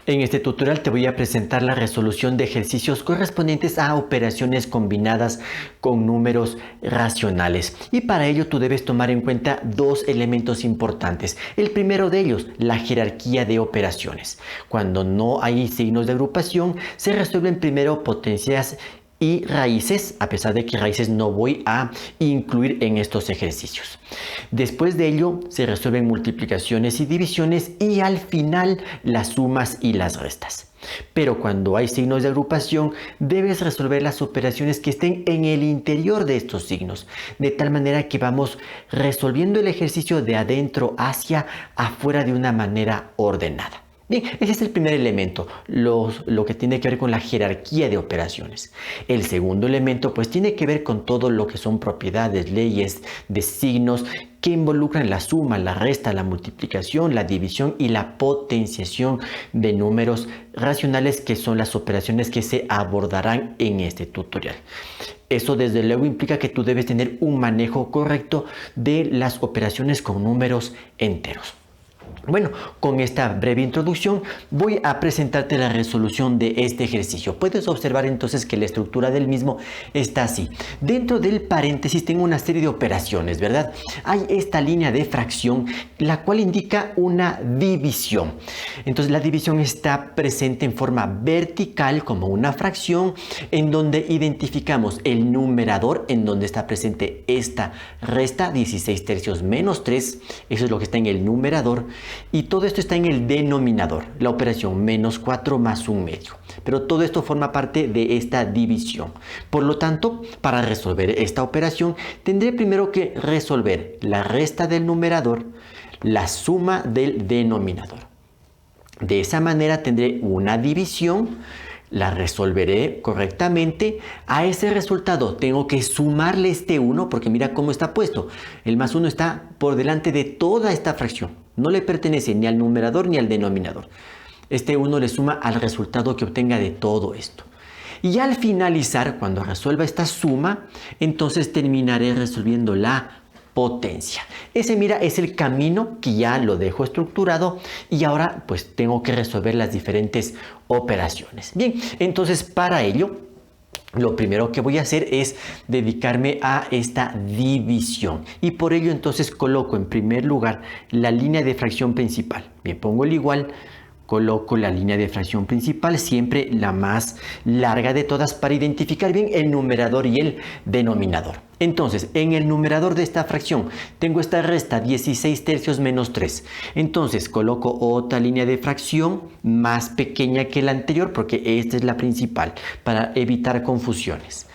En este tutorial te voy a presentar la resolución de ejercicios correspondientes a operaciones combinadas con números racionales. Y para ello tú debes tomar en cuenta dos elementos importantes. El primero de ellos, la jerarquía de operaciones. Cuando no hay signos de agrupación, se resuelven primero potencias y raíces, a pesar de que raíces no voy a incluir en estos ejercicios. Después de ello se resuelven multiplicaciones y divisiones y al final las sumas y las restas. Pero cuando hay signos de agrupación debes resolver las operaciones que estén en el interior de estos signos, de tal manera que vamos resolviendo el ejercicio de adentro hacia afuera de una manera ordenada. Bien, ese es el primer elemento, lo que tiene que ver con la jerarquía de operaciones. El segundo elemento pues tiene que ver con todo lo que son propiedades, leyes de signos que involucran la suma, la resta, la multiplicación, la división y la potenciación de números racionales, que son las operaciones que se abordarán en este tutorial. Eso desde luego implica que tú debes tener un manejo correcto de las operaciones con números enteros. Bueno, con esta breve introducción voy a presentarte la resolución de este ejercicio. Puedes observar entonces que la estructura del mismo está así. Dentro del paréntesis tengo una serie de operaciones, ¿verdad? Hay esta línea de fracción, la cual indica una división. Entonces la división está presente en forma vertical como una fracción, en donde identificamos el numerador, en donde está presente esta resta, 16 tercios menos 3. Eso es lo que está en el numerador. Y todo esto está en el denominador, la operación menos 4 más 1/2. Pero todo esto forma parte de esta división. Por lo tanto, para resolver esta operación, tendré primero que resolver la resta del numerador, la suma del denominador. De esa manera tendré una división. La resolveré correctamente. A ese resultado tengo que sumarle este 1, porque mira cómo está puesto. El más 1 está por delante de toda esta fracción. No le pertenece ni al numerador ni al denominador. Este 1 le suma al resultado que obtenga de todo esto. Y al finalizar, cuando resuelva esta suma, entonces terminaré resolviendo la potencia. Ese, mira, es el camino que ya lo dejo estructurado y ahora pues tengo que resolver las diferentes operaciones. Bien, entonces para ello lo primero que voy a hacer es dedicarme a esta división y por ello entonces coloco en primer lugar la línea de fracción principal. Bien, pongo el igual. Coloco la línea de fracción principal, siempre la más larga de todas, para identificar bien el numerador y el denominador. Entonces, en el numerador de esta fracción tengo esta resta, 16 tercios menos 3. Entonces, coloco otra línea de fracción más pequeña que la anterior, porque esta es la principal, para evitar confusiones.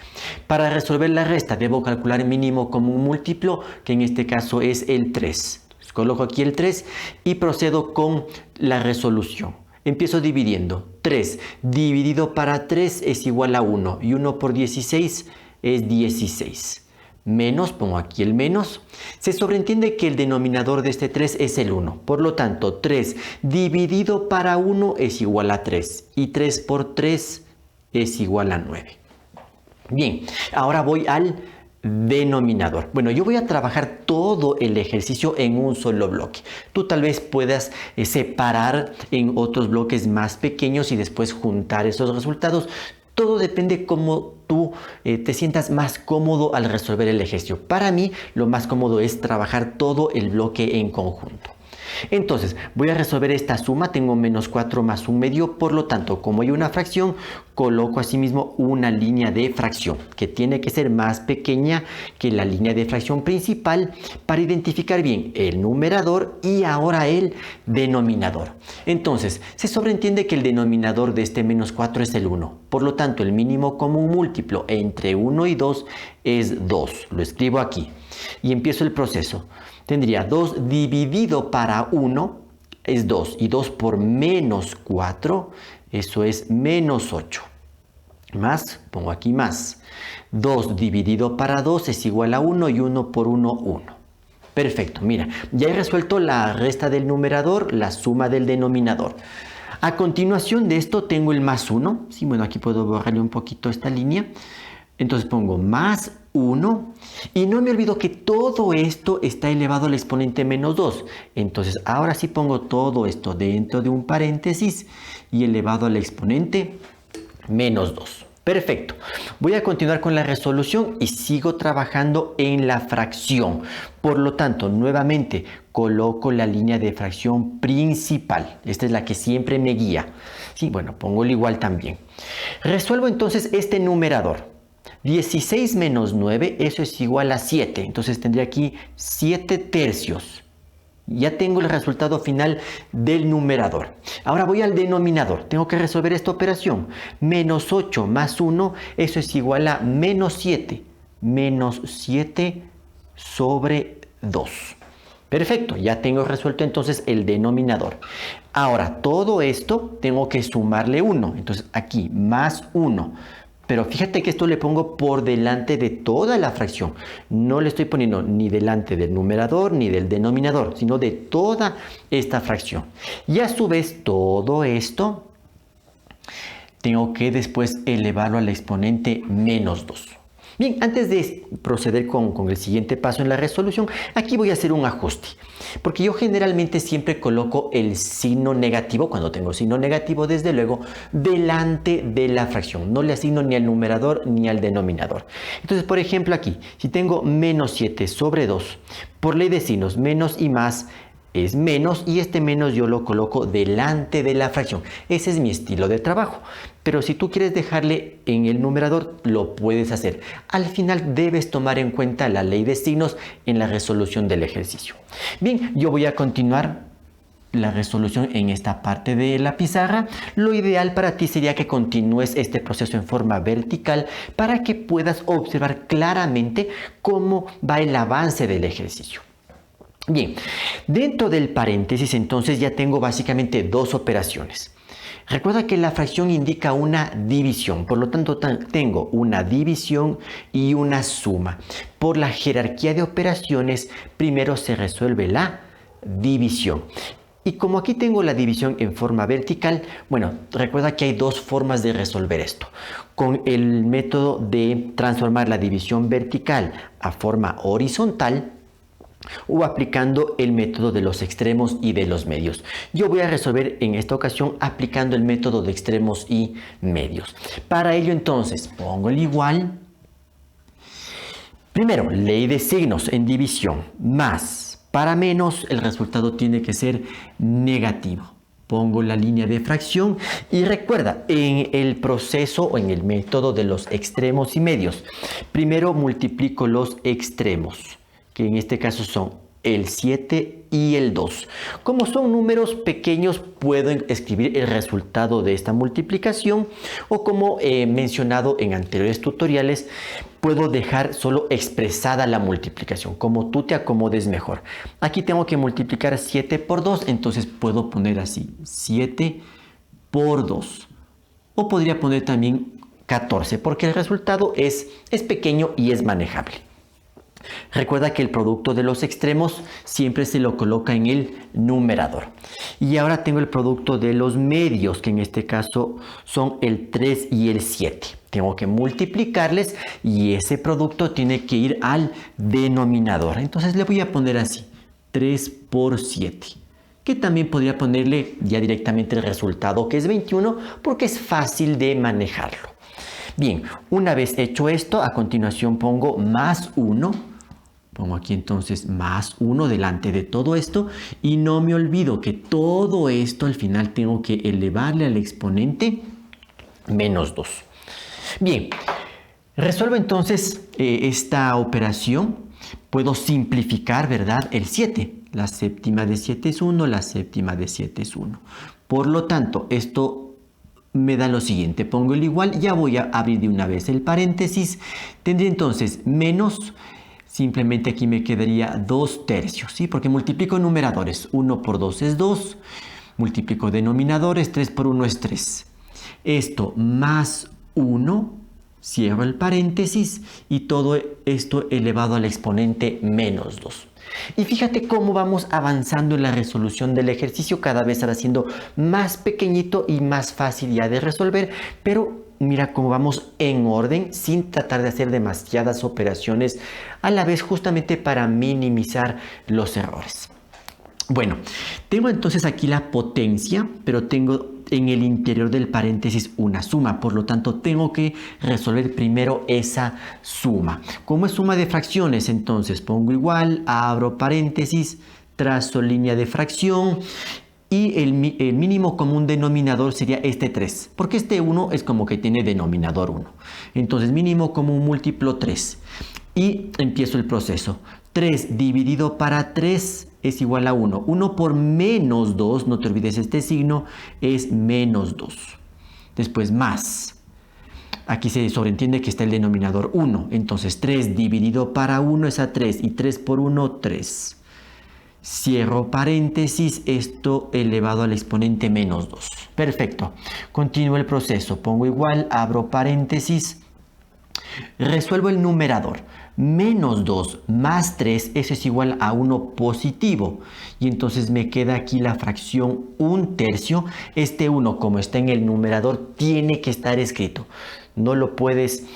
Para resolver la resta debo calcular mínimo común múltiplo, que en este caso es el 3. Coloco aquí el 3 y procedo con la resolución. Empiezo dividiendo. 3 dividido para 3 es igual a 1 y 1 por 16 es 16. Menos, pongo aquí el menos. Se sobreentiende que el denominador de este 3 es el 1. Por lo tanto, 3 dividido para 1 es igual a 3 y 3 por 3 es igual a 9. Bien, ahora voy al denominador. Bueno, yo voy a trabajar todo el ejercicio en un solo bloque. Tú tal vez puedas separar en otros bloques más pequeños y después juntar esos resultados. Todo depende cómo tú te sientas más cómodo al resolver el ejercicio. Para mí, lo más cómodo es trabajar todo el bloque en conjunto. Entonces, voy a resolver esta suma. Tengo menos 4 más 1/2. Por lo tanto, como hay una fracción, coloco asimismo una línea de fracción que tiene que ser más pequeña que la línea de fracción principal para identificar bien el numerador y ahora el denominador. Entonces, se sobreentiende que el denominador de este menos 4 es el 1. Por lo tanto, el mínimo común múltiplo entre 1 y 2 es 2. Lo escribo aquí y empiezo el proceso. Tendría 2 dividido para 1 es 2 y 2 por menos 4, eso es menos 8. Más, pongo aquí más. 2 dividido para 2 es igual a 1 y 1 por 1, 1. Perfecto, mira, ya he resuelto la resta del numerador, la suma del denominador. A continuación de esto tengo el más 1. Sí, bueno, aquí puedo borrarle un poquito esta línea. Entonces pongo más 1. Y no me olvido que todo esto está elevado al exponente menos 2. Entonces, ahora sí pongo todo esto dentro de un paréntesis y elevado al exponente menos 2. Perfecto. Voy a continuar con la resolución y sigo trabajando en la fracción. Por lo tanto, nuevamente coloco la línea de fracción principal. Esta es la que siempre me guía. Sí, bueno, pongo el igual también. Resuelvo entonces este numerador. 16 menos 9, eso es igual a 7. Entonces tendría aquí 7 tercios. Ya tengo el resultado final del numerador. Ahora voy al denominador. Tengo que resolver esta operación. Menos 8 más 1, eso es igual a menos 7. Menos 7 sobre 2. Perfecto, ya tengo resuelto entonces el denominador. Ahora, todo esto tengo que sumarle 1. Entonces aquí, más 1. Pero fíjate que esto le pongo por delante de toda la fracción. No le estoy poniendo ni delante del numerador ni del denominador, sino de toda esta fracción. Y a su vez todo esto tengo que después elevarlo al exponente menos 2. Bien, antes de proceder con el siguiente paso en la resolución, aquí voy a hacer un ajuste. Porque yo generalmente siempre coloco el signo negativo, cuando tengo signo negativo, desde luego, delante de la fracción. No le asigno ni al numerador ni al denominador. Entonces, por ejemplo, aquí, si tengo menos 7 sobre 2, por ley de signos, menos y más es menos, y este menos yo lo coloco delante de la fracción. Ese es mi estilo de trabajo. Pero si tú quieres dejarle en el numerador, lo puedes hacer. Al final debes tomar en cuenta la ley de signos en la resolución del ejercicio. Bien, yo voy a continuar la resolución en esta parte de la pizarra. Lo ideal para ti sería que continúes este proceso en forma vertical para que puedas observar claramente cómo va el avance del ejercicio. Bien, dentro del paréntesis entonces ya tengo básicamente dos operaciones. Recuerda que la fracción indica una división, por lo tanto tengo una división y una suma. Por la jerarquía de operaciones, primero se resuelve la división. Y como aquí tengo la división en forma vertical, bueno, recuerda que hay dos formas de resolver esto. Con el método de transformar la división vertical a forma horizontal, o aplicando el método de los extremos y de los medios. Yo voy a resolver en esta ocasión aplicando el método de extremos y medios. Para ello entonces pongo el igual. Primero, ley de signos en división, más para menos el resultado tiene que ser negativo. Pongo la línea de fracción y recuerda, en el proceso o en el método de los extremos y medios, primero multiplico los extremos, que en este caso son el 7 y el 2. Como son números pequeños, puedo escribir el resultado de esta multiplicación, o como he mencionado en anteriores tutoriales, puedo dejar solo expresada la multiplicación, como tú te acomodes mejor. Aquí tengo que multiplicar 7 por 2, entonces puedo poner así, 7 por 2. O podría poner también 14, porque el resultado es pequeño y es manejable. Recuerda que el producto de los extremos siempre se lo coloca en el numerador. Y ahora tengo el producto de los medios, que en este caso son el 3 y el 7. Tengo que multiplicarles y ese producto tiene que ir al denominador. Entonces le voy a poner así, 3 por 7. Que también podría ponerle ya directamente el resultado, que es 21, porque es fácil de manejarlo. Bien, una vez hecho esto, a continuación pongo más 1. Pongo aquí entonces más 1 delante de todo esto y no me olvido que todo esto al final tengo que elevarle al exponente menos 2. Bien, resuelvo entonces esta operación. Puedo simplificar, ¿verdad? El 7. La séptima de 7 es 1, la séptima de 7 es 1. Por lo tanto, esto me da lo siguiente. Pongo el igual, ya voy a abrir de una vez el paréntesis. Tendría entonces menos. Simplemente aquí me quedaría 2 tercios, ¿sí? Porque multiplico numeradores. 1 por 2 es 2. Multiplico denominadores. 3 por 1 es 3. Esto más 1. Cierro el paréntesis. Y todo esto elevado al exponente menos 2. Y fíjate cómo vamos avanzando en la resolución del ejercicio. Cada vez va siendo más pequeñito y más fácil ya de resolver. Pero mira cómo vamos en orden sin tratar de hacer demasiadas operaciones a la vez, justamente para minimizar los errores. Bueno, tengo entonces aquí la potencia, pero tengo en el interior del paréntesis una suma. Por lo tanto, tengo que resolver primero esa suma. ¿Cómo es suma de fracciones? Entonces pongo igual, abro paréntesis, trazo línea de fracción. Y el mínimo común denominador sería este 3, porque este 1 es como que tiene denominador 1. Entonces mínimo común múltiplo 3. Y empiezo el proceso. 3 dividido para 3 es igual a 1. 1 por menos 2, no te olvides este signo, es menos 2. Después más. Aquí se sobreentiende que está el denominador 1. Entonces 3 dividido para 1 es a 3 y 3 por 1, 3. Cierro paréntesis, esto elevado al exponente menos 2. Perfecto. Continúo el proceso. Pongo igual, abro paréntesis. Resuelvo el numerador. Menos 2 más 3, eso es igual a 1 positivo. Y entonces me queda aquí la fracción 1/3. Este 1, como está en el numerador, tiene que estar escrito. No lo puedes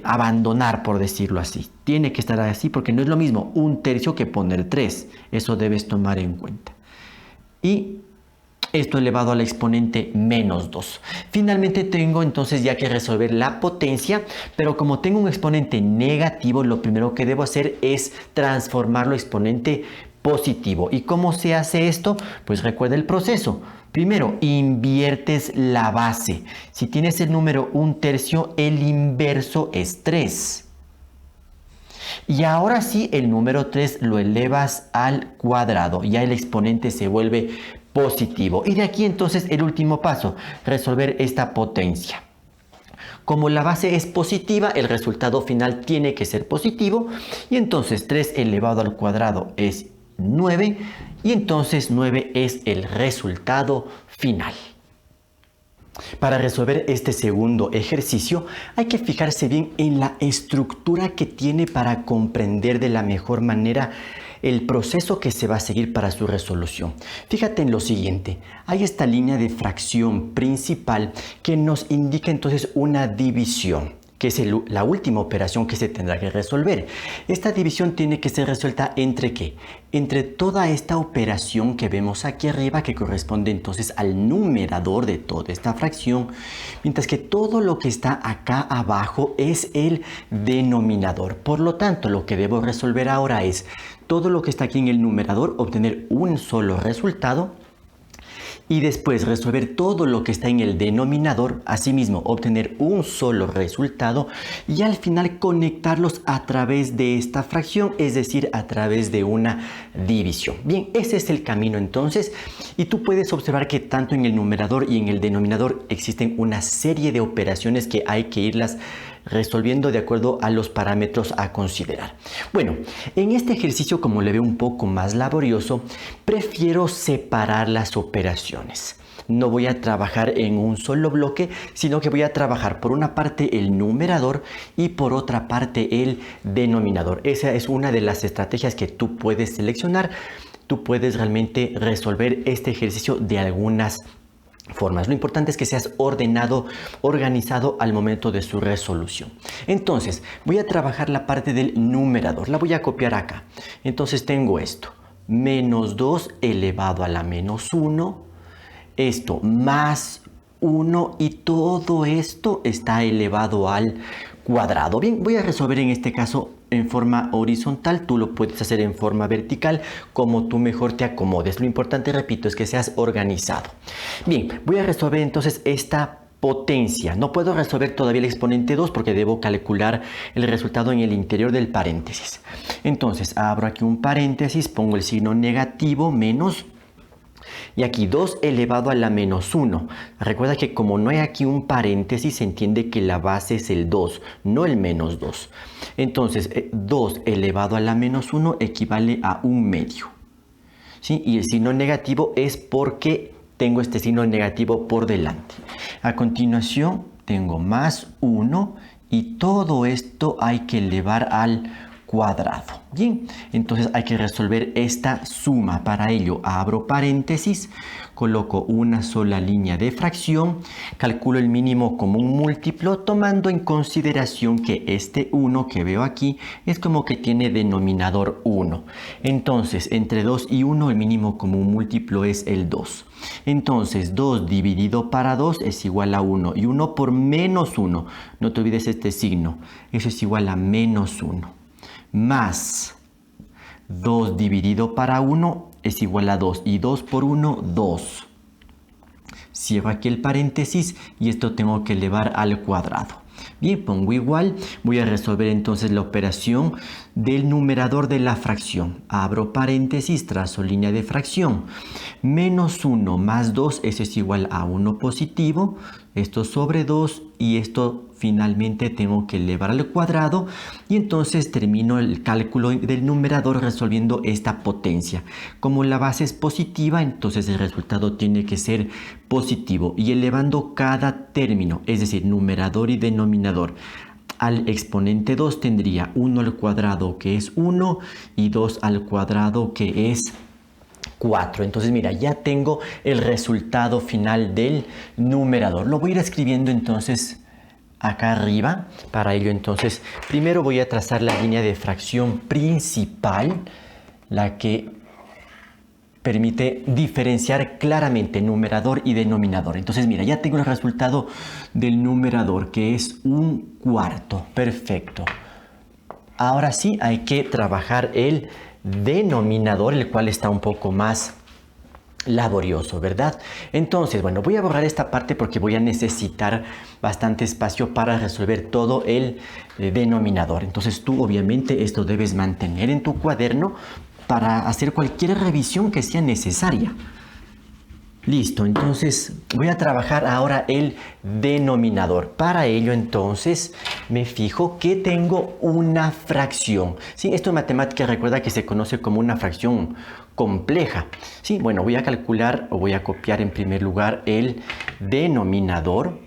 abandonar, por decirlo así. Tiene que estar así porque no es lo mismo 1/3 que poner 3. Eso debes tomar en cuenta. Y esto elevado al exponente menos 2. Finalmente tengo entonces ya que resolver la potencia, pero como tengo un exponente negativo, lo primero que debo hacer es transformarlo a exponente positivo. ¿Y cómo se hace esto? Pues recuerda el proceso. Primero, inviertes la base. Si tienes el número 1/3, el inverso es 3. Y ahora sí, el número 3 lo elevas al cuadrado. Ya el exponente se vuelve positivo. Y de aquí entonces el último paso, resolver esta potencia. Como la base es positiva, el resultado final tiene que ser positivo. Y entonces 3 elevado al cuadrado es 9. Y entonces 9 es el resultado final. Para resolver este segundo ejercicio hay que fijarse bien en la estructura que tiene para comprender de la mejor manera el proceso que se va a seguir para su resolución. Fíjate en lo siguiente, hay esta línea de fracción principal que nos indica entonces una división, que es la última operación que se tendrá que resolver. Esta división tiene que ser resuelta ¿entre qué? Entre toda esta operación que vemos aquí arriba, que corresponde entonces al numerador de toda esta fracción, mientras que todo lo que está acá abajo es el denominador. Por lo tanto, lo que debo resolver ahora es todo lo que está aquí en el numerador, obtener un solo resultado, y después resolver todo lo que está en el denominador, asimismo obtener un solo resultado y al final conectarlos a través de esta fracción, es decir, a través de una división. Bien, ese es el camino entonces, y tú puedes observar que tanto en el numerador y en el denominador existen una serie de operaciones que hay que irlas resolviendo de acuerdo a los parámetros a considerar. Bueno, en este ejercicio, como le veo un poco más laborioso, prefiero separar las operaciones. No voy a trabajar en un solo bloque, sino que voy a trabajar por una parte el numerador y por otra parte el denominador. Esa es una de las estrategias que tú puedes seleccionar. Tú puedes realmente resolver este ejercicio de algunas formas. Lo importante es que seas ordenado, organizado al momento de su resolución. Entonces, voy a trabajar la parte del numerador. La voy a copiar acá. Entonces tengo esto. Menos 2 elevado a la menos 1. Esto más 1 y todo esto está elevado al cuadrado. Bien, voy a resolver en este caso en forma horizontal. Tú lo puedes hacer en forma vertical, como tú mejor te acomodes. Lo importante, repito, es que seas organizado. Bien, voy a resolver entonces esta potencia. No puedo resolver todavía el exponente 2 porque debo calcular el resultado en el interior del paréntesis. Entonces, abro aquí un paréntesis, pongo el signo negativo, menos. Y aquí 2 elevado a la menos 1. Recuerda que como no hay aquí un paréntesis, se entiende que la base es el 2, no el menos 2. Entonces, 2 elevado a la menos 1 equivale a 1/2. ¿Sí? Y el signo negativo es porque tengo este signo negativo por delante. A continuación, tengo más 1 y todo esto hay que elevar al cuadrado. Bien, entonces hay que resolver esta suma. Para ello abro paréntesis, coloco una sola línea de fracción, calculo el mínimo como un múltiplo, tomando en consideración que este 1 que veo aquí es como que tiene denominador 1. Entonces, entre 2 y 1 el mínimo común múltiplo es el 2. Entonces, 2 dividido para 2 es igual a 1. Y 1 por menos 1, no te olvides este signo, eso es igual a menos 1. Más 2 dividido para 1 es igual a 2. Y 2 por 1, 2. Cierro aquí el paréntesis y esto tengo que elevar al cuadrado. Bien, pongo igual. Voy a resolver entonces la operación del numerador de la fracción. Abro paréntesis, trazo línea de fracción. Menos 1 más 2, eso es igual a 1 positivo. Esto sobre 2 y esto finalmente tengo que elevar al cuadrado. Y entonces termino el cálculo del numerador resolviendo esta potencia. Como la base es positiva, entonces el resultado tiene que ser positivo. Y elevando cada término, es decir, numerador y denominador, al exponente 2 tendría 1 al cuadrado que es 1 y 2 al cuadrado que es 4. Entonces mira, ya tengo el resultado final del numerador. Lo voy a ir escribiendo entonces acá arriba. Para ello entonces primero voy a trazar la línea de fracción principal, la que permite diferenciar claramente numerador y denominador. Entonces mira, ya tengo el resultado del numerador que es 1/4. Perfecto. Ahora sí hay que trabajar el denominador, el cual está un poco más laborioso, ¿verdad? Entonces, bueno, voy a borrar esta parte porque voy a necesitar bastante espacio para resolver todo el denominador. Entonces tú obviamente esto debes mantener en tu cuaderno para hacer cualquier revisión que sea necesaria. Listo, entonces voy a trabajar ahora el denominador. Para ello entonces me fijo que tengo una fracción. Sí, esto en matemáticas recuerda que se conoce como una fracción compleja. Sí, bueno, voy a calcular o voy a copiar en primer lugar el denominador.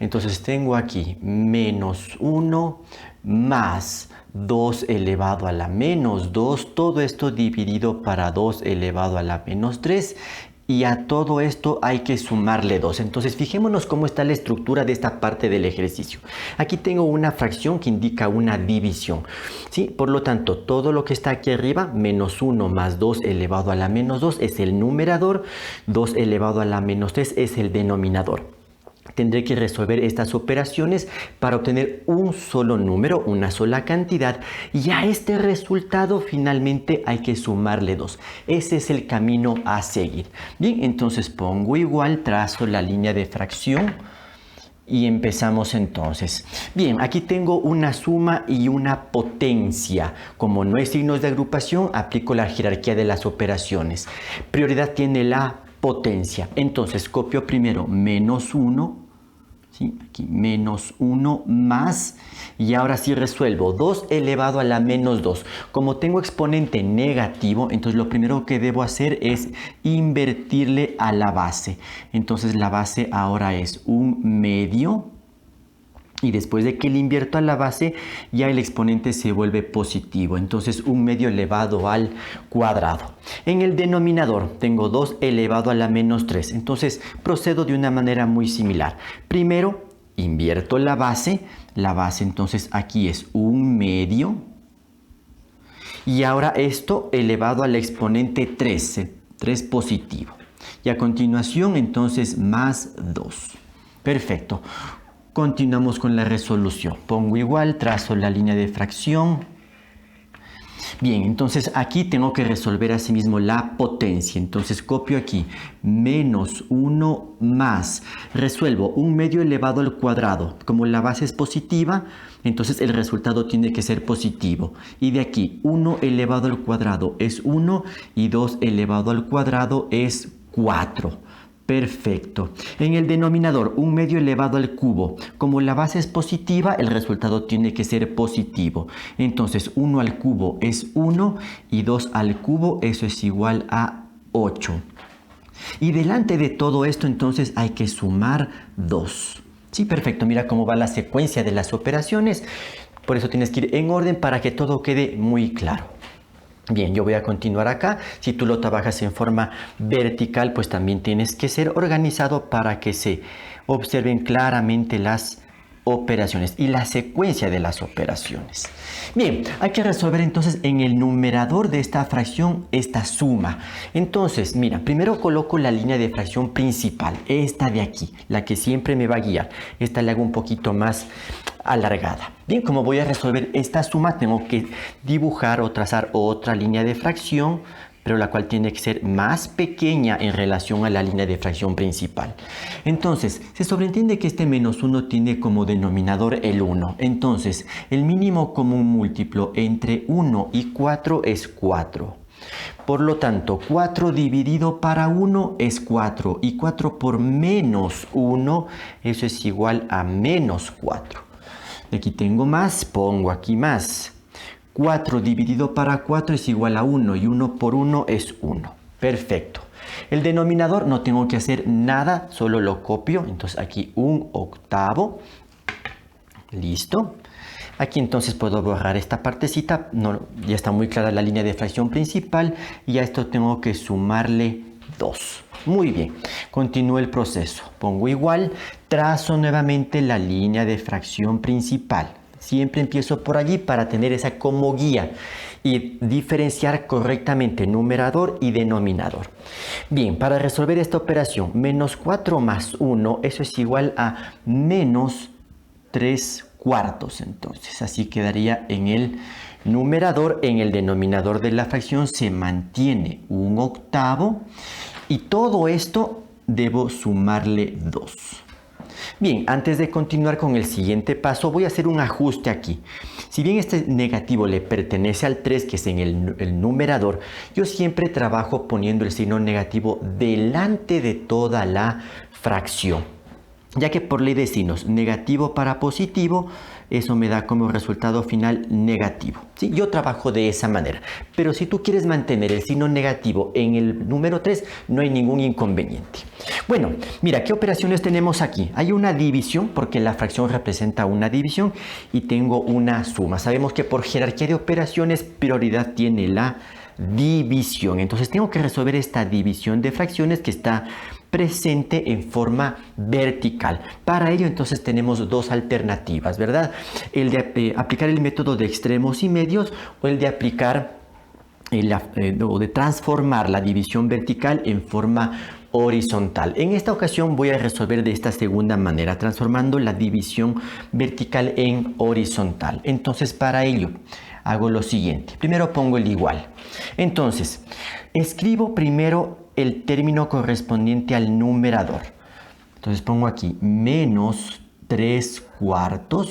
Entonces tengo aquí menos 1 más 2 elevado a la menos 2. Todo esto dividido para 2 elevado a la menos 3. Y a todo esto hay que sumarle 2. Entonces fijémonos cómo está la estructura de esta parte del ejercicio. Aquí tengo una fracción que indica una división. ¿Sí? Por lo tanto, todo lo que está aquí arriba, menos 1 más 2 elevado a la menos 2 es el numerador. 2 elevado a la menos 3 es el denominador. Tendré que resolver estas operaciones para obtener un solo número, una sola cantidad, y a este resultado finalmente hay que sumarle 2. Ese es el camino a seguir. Bien, entonces pongo igual, trazo la línea de fracción y empezamos entonces. Bien, aquí tengo una suma y una potencia. Como no hay signos de agrupación, aplico la jerarquía de las operaciones. Prioridad tiene la potencia. Entonces copio primero menos 1, ¿sí? Aquí menos 1 más, y ahora sí resuelvo 2 elevado a la menos 2. Como tengo exponente negativo, entonces lo primero que debo hacer es invertirle a la base. Entonces la base ahora es 1/2. Y después de que le invierto a la base, ya el exponente se vuelve positivo. Entonces 1/2 elevado al cuadrado. En el denominador tengo 2 elevado a la menos 3. Entonces procedo de una manera muy similar. Primero invierto la base. La base entonces aquí es 1/2. Y ahora esto elevado al exponente 3. 3 positivo. Y a continuación entonces más 2. Perfecto. Continuamos con la resolución. Pongo igual, trazo la línea de fracción. Bien, entonces aquí tengo que resolver asimismo la potencia. Entonces copio aquí menos 1 más. Resuelvo 1/2 elevado al cuadrado. Como la base es positiva, entonces el resultado tiene que ser positivo. Y de aquí 1 elevado al cuadrado es 1 y 2 elevado al cuadrado es 4. Perfecto. En el denominador, 1/2 elevado al cubo. Como la base es positiva, el resultado tiene que ser positivo. Entonces, 1 al cubo es 1 y 2 al cubo, eso es igual a 8. Y delante de todo esto, entonces, hay que sumar 2. Sí, perfecto. Mira cómo va la secuencia de las operaciones. Por eso tienes que ir en orden para que todo quede muy claro. Bien, yo voy a continuar acá. Si tú lo trabajas en forma vertical, pues también tienes que ser organizado para que se observen claramente las operaciones y la secuencia de las operaciones. Bien, hay que resolver entonces en el numerador de esta fracción esta suma. Entonces, mira, primero coloco la línea de fracción principal, esta de aquí, la que siempre me va a guiar. Esta la hago un poquito más alargada. Bien, como voy a resolver esta suma, tengo que dibujar o trazar otra línea de fracción, pero la cual tiene que ser más pequeña en relación a la línea de fracción principal. Entonces, se sobreentiende que este menos 1 tiene como denominador el 1. Entonces, el mínimo común múltiplo entre 1 y 4 es 4. Por lo tanto, 4 dividido para 1 es 4. Y 4 por menos 1, eso es igual a menos 4. Aquí tengo más, pongo aquí más. 4 dividido para 4 es igual a 1 y 1 por 1 es 1. Perfecto. El denominador no tengo que hacer nada, solo lo copio. Entonces aquí 1/8. Listo. Aquí entonces puedo borrar esta partecita. No, ya está muy clara la línea de fracción principal. Y a esto tengo que sumarle 2. Muy bien. Continúo el proceso. Pongo igual. Trazo nuevamente la línea de fracción principal. Siempre empiezo por allí para tener esa como guía y diferenciar correctamente numerador y denominador. Bien, para resolver esta operación, menos 4 más 1, eso es igual a menos 3/4. Entonces, así quedaría en el numerador. En el denominador de la fracción se mantiene 1/8 y todo esto debo sumarle 2. Bien, antes de continuar con el siguiente paso, voy a hacer un ajuste aquí. Si bien este negativo le pertenece al 3, que es en el numerador, yo siempre trabajo poniendo el signo negativo delante de toda la fracción. Ya que por ley de signos, negativo para positivo, eso me da como resultado final negativo. ¿Sí? Yo trabajo de esa manera. Pero si tú quieres mantener el signo negativo en el número 3, no hay ningún inconveniente. Bueno, mira, ¿qué operaciones tenemos aquí? Hay una división, porque la fracción representa una división, y tengo una suma. Sabemos que por jerarquía de operaciones, prioridad tiene la división. Entonces tengo que resolver esta división de fracciones que está presente en forma vertical. Para ello entonces tenemos dos alternativas, ¿verdad? El de aplicar el método de extremos y medios o el de aplicar o de transformar la división vertical en forma horizontal. En esta ocasión voy a resolver de esta segunda manera, transformando la división vertical en horizontal. Entonces para ello hago lo siguiente. Primero pongo el igual. Entonces, escribo primero el término correspondiente al numerador. Entonces pongo aquí menos 3/4.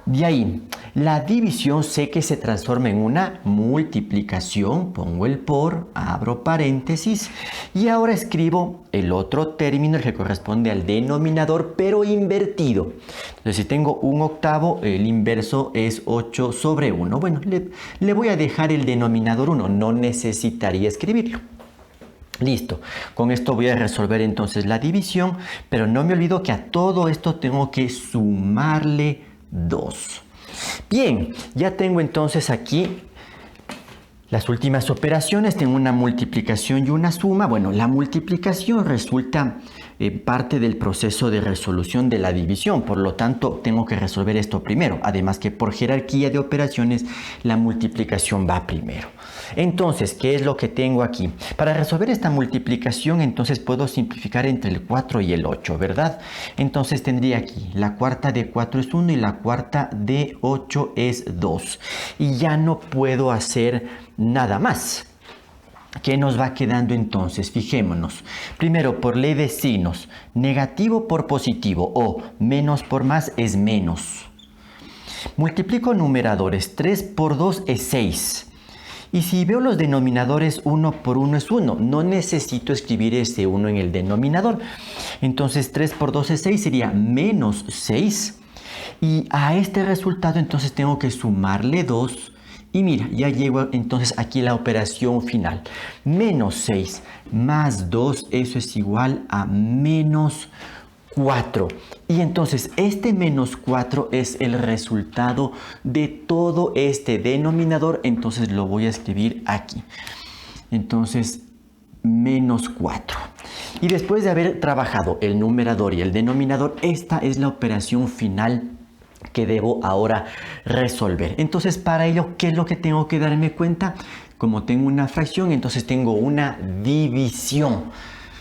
De ahí, la división sé que se transforma en una multiplicación. Pongo el por, abro paréntesis. Y ahora escribo el otro término, el que corresponde al denominador, pero invertido. Entonces, si tengo 1/8, el inverso es 8/1. Bueno, le voy a dejar el denominador 1. No necesitaría escribirlo. Listo, con esto voy a resolver entonces la división, pero no me olvido que a todo esto tengo que sumarle 2. Bien, ya tengo entonces aquí las últimas operaciones. Tengo una multiplicación y una suma. Bueno, la multiplicación resulta parte del proceso de resolución de la división, por lo tanto tengo que resolver esto primero, además que por jerarquía de operaciones la multiplicación va primero. Entonces, ¿qué es lo que tengo aquí? Para resolver esta multiplicación, entonces puedo simplificar entre el 4 y el 8, ¿verdad? Entonces tendría aquí la cuarta de 4 es 1 y la cuarta de 8 es 2. Y ya no puedo hacer nada más. ¿Qué nos va quedando entonces? Fijémonos. Primero, por ley de signos, negativo por positivo o menos por más es menos. Multiplico numeradores, 3 por 2 es 6. Y si veo los denominadores, 1 por 1 es 1. No necesito escribir ese 1 en el denominador. Entonces 3 por 2 es 6, sería menos 6. Y a este resultado entonces tengo que sumarle 2. Y mira, ya llego entonces aquí la operación final. Menos 6 más 2, eso es igual a menos 4. Y entonces este menos 4 es el resultado de todo este denominador. Entonces lo voy a escribir aquí. Entonces menos 4. Y después de haber trabajado el numerador y el denominador, esta es la operación final que debo ahora resolver. Entonces, para ello, ¿qué es lo que tengo que darme cuenta? Como tengo una fracción, entonces tengo una división.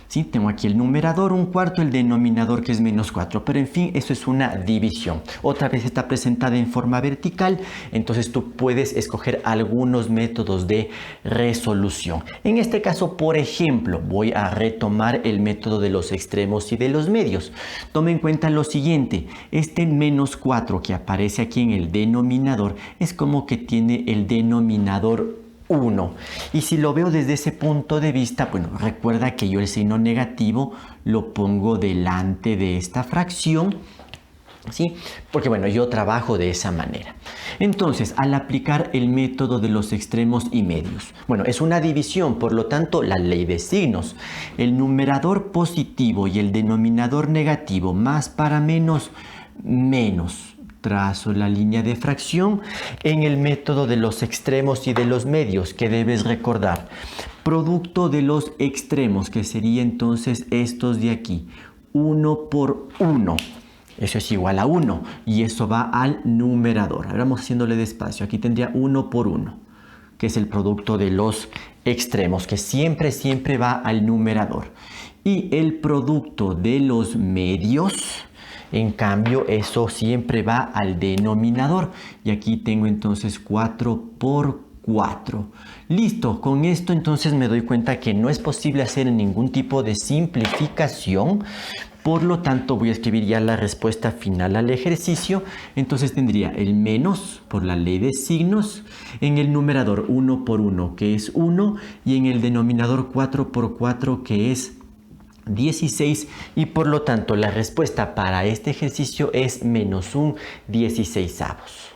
¿Sí? Tengo aquí el numerador, un cuarto, el denominador que es menos 4, pero en fin, eso es una división. Otra vez está presentada en forma vertical, entonces tú puedes escoger algunos métodos de resolución. En este caso, por ejemplo, voy a retomar el método de los extremos y de los medios. Tome en cuenta lo siguiente, este menos 4 que aparece aquí en el denominador es como que tiene el denominador 1. Y si lo veo desde ese punto de vista, bueno, recuerda que yo el signo negativo lo pongo delante de esta fracción, ¿sí? Porque bueno, yo trabajo de esa manera. Entonces, al aplicar el método de los extremos y medios, bueno, es una división, por lo tanto, la ley de signos. El numerador positivo y el denominador negativo, más para menos, menos. Trazo la línea de fracción en el método de los extremos y de los medios, que debes recordar. Producto de los extremos, que sería entonces estos de aquí. 1 por 1. Eso es igual a 1 y eso va al numerador. Ahora vamos haciéndole despacio. Aquí tendría 1 por 1, que es el producto de los extremos, que siempre va al numerador. Y el producto de los medios, en cambio, eso siempre va al denominador. Y aquí tengo entonces 4 por 4. Listo, con esto entonces me doy cuenta que no es posible hacer ningún tipo de simplificación. Por lo tanto, voy a escribir ya la respuesta final al ejercicio. Entonces tendría el menos por la ley de signos, en el numerador 1 por 1, que es 1, y en el denominador 4 por 4, que es 16, y por lo tanto la respuesta para este ejercicio es menos un 16avos.